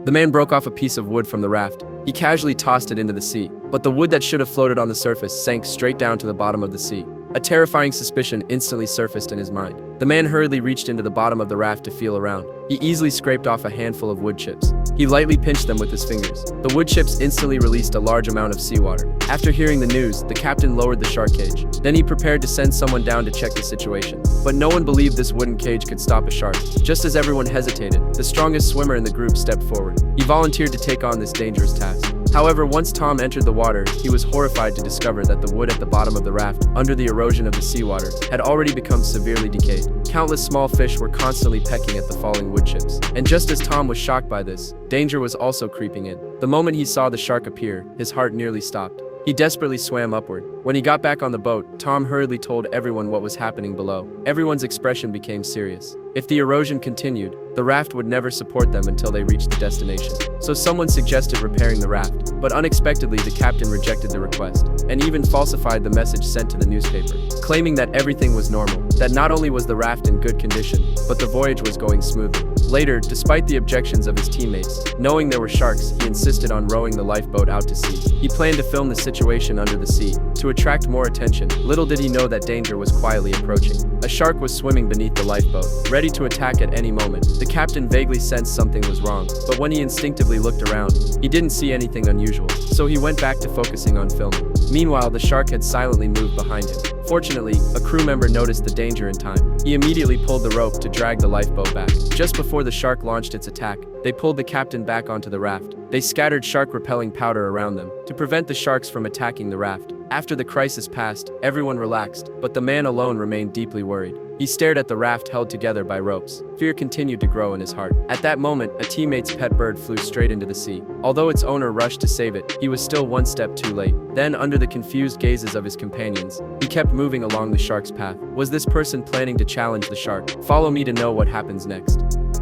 The man broke off a piece of wood from the raft. He casually tossed it into the sea, but the wood that should have floated on the surface sank straight down to the bottom of the sea. A terrifying suspicion instantly surfaced in his mind. The man hurriedly reached into the bottom of the raft to feel around. He easily scraped off a handful of wood chips. He lightly pinched them with his fingers. The wood chips instantly released a large amount of seawater. After hearing the news, the captain lowered the shark cage. Then he prepared to send someone down to check the situation. But no one believed this wooden cage could stop a shark. Just as everyone hesitated, the strongest swimmer in the group stepped forward. He volunteered to take on this dangerous task. However, once Tom entered the water, he was horrified to discover that the wood at the bottom of the raft, under the erosion of the seawater, had already become severely decayed. Countless small fish were constantly pecking at the falling wood chips. And just as Tom was shocked by this, danger was also creeping in. The moment he saw the shark appear, his heart nearly stopped. He desperately swam upward. When he got back on the boat, Tom hurriedly told everyone what was happening below. Everyone's expression became serious. If the erosion continued, the raft would never support them until they reached the destination. So someone suggested repairing the raft, but unexpectedly the captain rejected the request, and even falsified the message sent to the newspaper, claiming that everything was normal, that not only was the raft in good condition, but the voyage was going smoothly. Later, despite the objections of his teammates, knowing there were sharks, he insisted on rowing the lifeboat out to sea. He planned to film the situation under the sea, to attract more attention. Little did he know that danger was quietly approaching. A shark was swimming beneath the lifeboat, ready to attack at any moment. The captain vaguely sensed something was wrong, but when he instinctively looked around, he didn't see anything unusual, so he went back to focusing on filming. Meanwhile, the shark had silently moved behind him. Fortunately, a crew member noticed the danger in time. He immediately pulled the rope to drag the lifeboat back. Just before the shark launched its attack, they pulled the captain back onto the raft. They scattered shark-repelling powder around them to prevent the sharks from attacking the raft. After the crisis passed, everyone relaxed, but the man alone remained deeply worried. He stared at the raft held together by ropes. Fear continued to grow in his heart. At that moment, a teammate's pet bird flew straight into the sea. Although its owner rushed to save it, he was still one step too late. Then, under the confused gazes of his companions, he kept moving along the shark's path. Was this person planning to challenge the shark? Follow me to know what happens next.